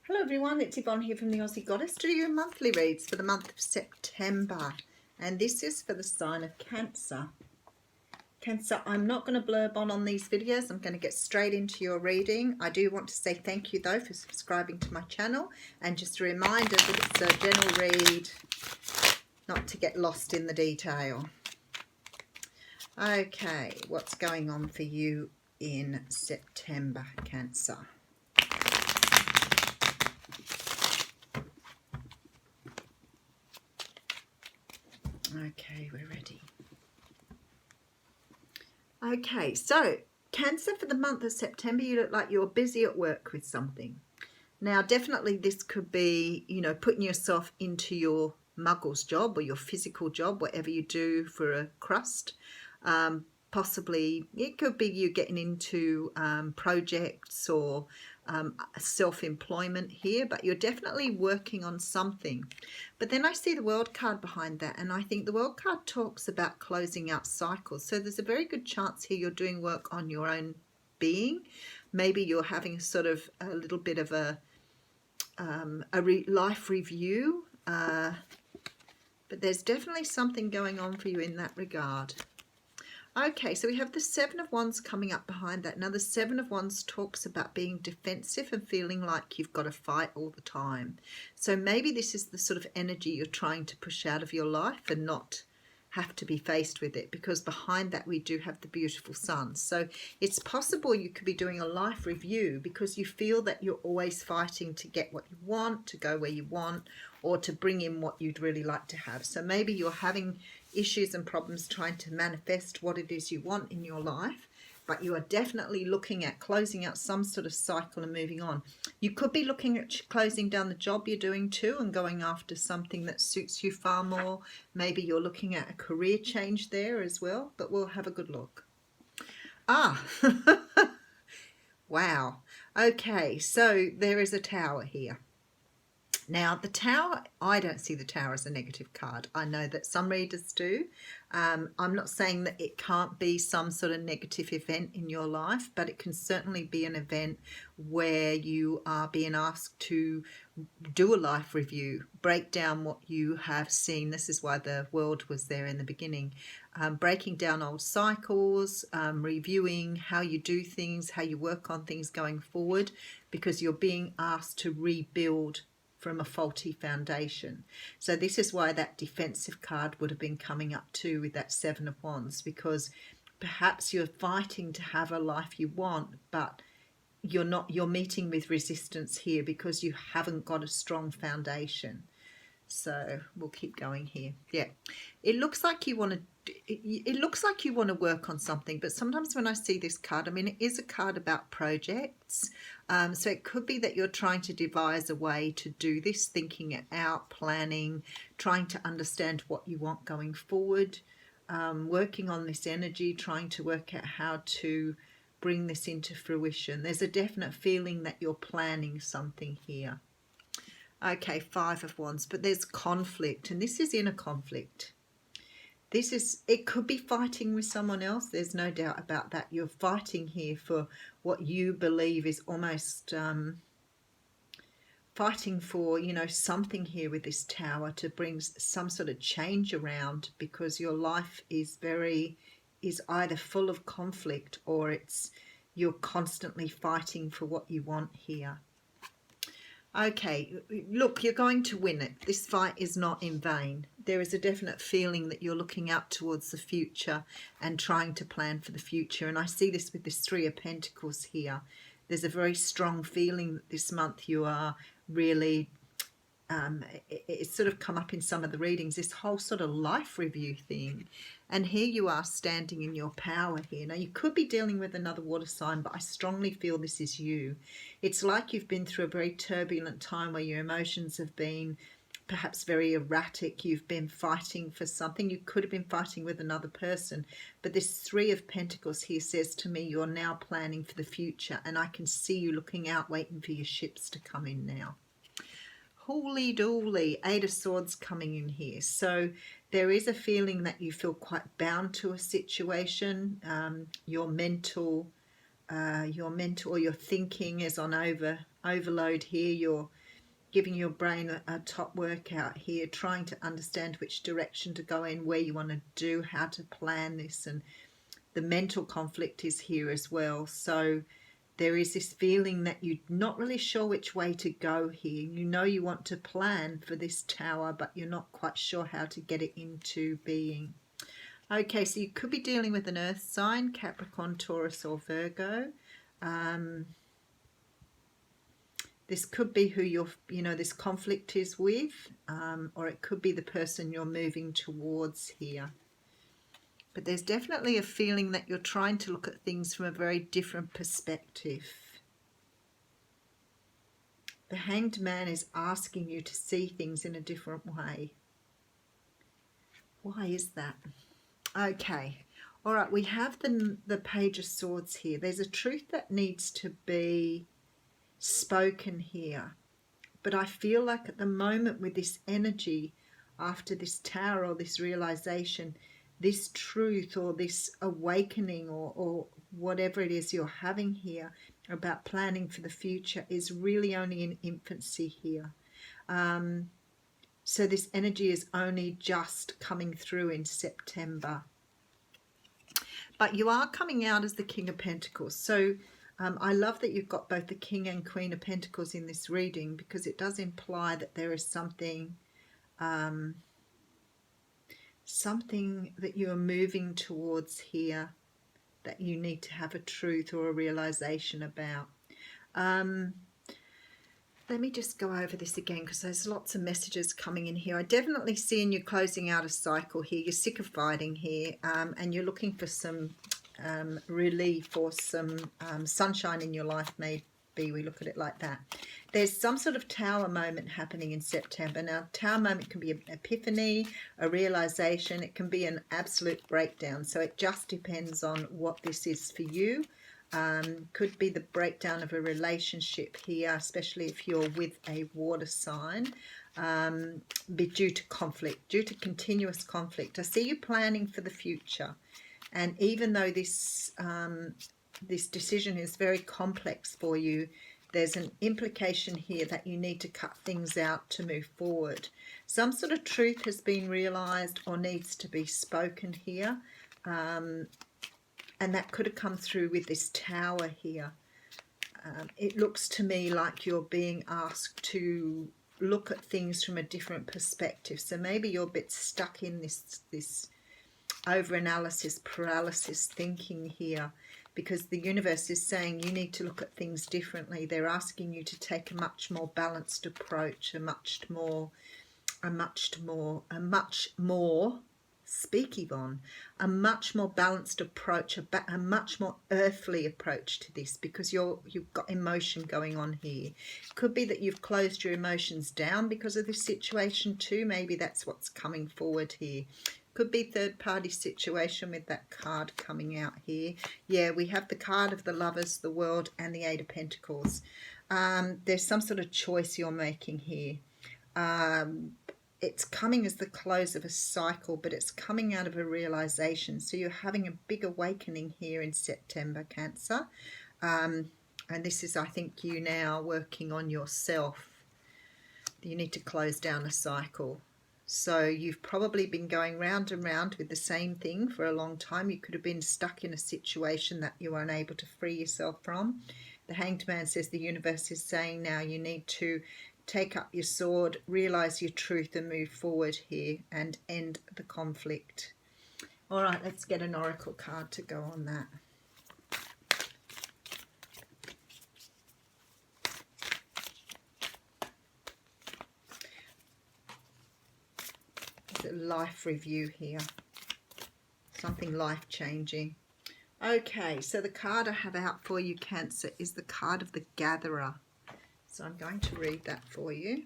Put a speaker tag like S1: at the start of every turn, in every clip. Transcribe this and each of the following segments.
S1: Hello everyone, it's Yvonne here from the Aussie Goddess to do your monthly reads for the month of September, and this is for the sign of Cancer. Cancer, I'm not going to blurb on these videos. I'm going to get straight into your reading. I do want to say thank you though for subscribing to my channel, and just a reminder that it's a general read, not to get lost in the detail. Okay, what's going on for you in September, Cancer? Okay, we're ready. Okay, so Cancer, for the month of September, you look like you're busy at work with something. Now, definitely this could be, putting yourself into your muggles job or your physical job, whatever you do for a crust. Possibly it could be you getting into projects or self-employment here, but you're definitely working on something. But then I see the World card behind that, and I think the World card talks about closing out cycles. So there's a very good chance here you're doing work on your own being. Maybe you're having sort of a little bit of a life review, but there's definitely something going on for you in that regard. Okay, so we have the Seven of Wands coming up behind that. Now, the Seven of Wands talks about being defensive and feeling like you've got to fight all the time. So maybe this is the sort of energy you're trying to push out of your life and not have to be faced with it, because behind that we do have the beautiful sun. So it's possible you could be doing a life review because you feel that you're always fighting to get what you want, to go where you want, or to bring in what you'd really like to have. So maybe you're having issues and problems trying to manifest what it is you want in your life, but you are definitely looking at closing out some sort of cycle and moving on. You could be looking at closing down the job you're doing too and going after something that suits you far more. Maybe you're looking at a career change there as well, but we'll have a good look. Wow. Okay, so there is a Tower here. Now, the Tower, I don't see the Tower as a negative card. I know that some readers do. I'm not saying that it can't be some sort of negative event in your life, but it can certainly be an event where you are being asked to do a life review, break down what you have seen. This is why the World was there in the beginning. Breaking down old cycles, reviewing how you do things, how you work on things going forward, because you're being asked to rebuild from a faulty foundation. So this is why that defensive card would have been coming up too with that Seven of Wands, because perhaps you're fighting to have a life you want, but you're meeting with resistance here because you haven't got a strong foundation. So we'll keep going here. Yeah, it looks like you want to work on something, but sometimes when I see this card, I mean, it is a card about projects. So it could be that you're trying to devise a way to do this, thinking it out, planning, trying to understand what you want going forward, working on this energy, trying to work out how to bring this into fruition. There's a definite feeling that you're planning something here. Okay, Five of Wands, but there's conflict, and this is inner conflict. It could be fighting with someone else. There's no doubt about that. You're fighting here for what you believe is almost fighting for, something here with this Tower to bring some sort of change around, because your life is either full of conflict or you're constantly fighting for what you want here. Okay, look, you're going to win it. This fight is not in vain. There is a definite feeling that you're looking out towards the future and trying to plan for the future. And I see this with this Three of Pentacles here. There's a very strong feeling that this month you are really, it's sort of come up in some of the readings, this whole sort of life review thing. And here you are standing in your power here. Now, you could be dealing with another water sign, but I strongly feel this is you. It's like you've been through a very turbulent time where your emotions have been perhaps very erratic. You've been fighting for something. You could have been fighting with another person. But this Three of Pentacles here says to me, you're now planning for the future. And I can see you looking out, waiting for your ships to come in now. Holy dooly, Eight of Swords coming in here. So there is a feeling that you feel quite bound to a situation. Your mental or your thinking is on overload here. You're giving your brain a top workout here, trying to understand which direction to go in, where you want to do, how to plan this, and the mental conflict is here as well. So there is this feeling that you're not really sure which way to go here. You know you want to plan for this tower, but you're not quite sure how to get it into being. Okay, so you could be dealing with an earth sign, Capricorn, Taurus or Virgo. This could be who this conflict is with, or it could be the person you're moving towards here. But there's definitely a feeling that you're trying to look at things from a very different perspective. The Hanged Man is asking you to see things in a different way. Why is that? Okay. All right, we have the Page of Swords here. There's a truth that needs to be spoken here. But I feel like at the moment with this energy, after this tower or this realization, this truth or this awakening or whatever it is you're having here about planning for the future is really only in infancy here. So this energy is only just coming through in September. But you are coming out as the King of Pentacles. So I love that you've got both the King and Queen of Pentacles in this reading, because it does imply that there is something that you are moving towards here that you need to have a truth or a realization about. Let me just go over this again, because there's lots of messages coming in here. I definitely see you closing out a cycle here. You're sick of fighting here, and you're looking for some relief or some sunshine in your life, maybe we look at it like that. There's some sort of tower moment happening in September. Now, tower moment can be an epiphany, a realization. It can be an absolute breakdown. So it just depends on what this is for you. Could be the breakdown of a relationship here, especially if you're with a water sign, be due to conflict, due to continuous conflict. I see you planning for the future. And even though this decision is very complex for you, there's an implication here that you need to cut things out to move forward. Some sort of truth has been realized or needs to be spoken here. And that could have come through with this tower here. It looks to me like you're being asked to look at things from a different perspective. So maybe you're a bit stuck in this over-analysis, paralysis thinking here, because the universe is saying you need to look at things differently. They're asking you to take a much more balanced approach, a much more, speak Yvonne, a much more balanced approach, a much more earthly approach to this, because you've got emotion going on here. Could be that you've closed your emotions down because of this situation too. Maybe that's what's coming forward here. Could be third party situation with that card coming out here. Yeah, we have the card of the Lovers, the World, and the Eight of Pentacles. There's some sort of choice you're making here. It's coming as the close of a cycle, but it's coming out of a realization. So you're having a big awakening here in September, Cancer. And this is, I think, you now working on yourself. You need to close down a cycle. So you've probably been going round and round with the same thing for a long time. You could have been stuck in a situation that you were unable to free yourself from. The Hanged Man says the universe is saying now you need to take up your sword, realize your truth, and move forward here and end the conflict. All right, let's get an oracle card to go on that. There's a life review here. Something life-changing. Okay, so the card I have out for you, Cancer, is the card of the Gatherer. So I'm going to read that for you.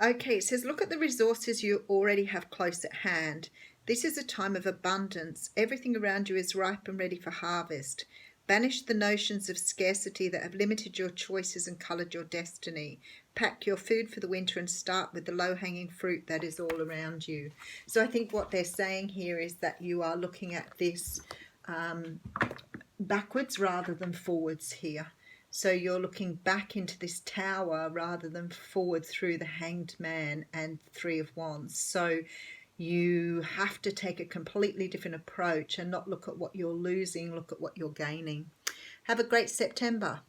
S1: Okay, it says, look at the resources you already have close at hand. This is a time of abundance. Everything around you is ripe and ready for harvest. Banish the notions of scarcity that have limited your choices and coloured your destiny. Pack your food for the winter and start with the low-hanging fruit that is all around you. So I think what they're saying here is that you are looking at this backwards rather than forwards here. So you're looking back into this tower rather than forward through the Hanged Man and Three of Wands. So you have to take a completely different approach and not look at what you're losing, look at what you're gaining. Have a great September.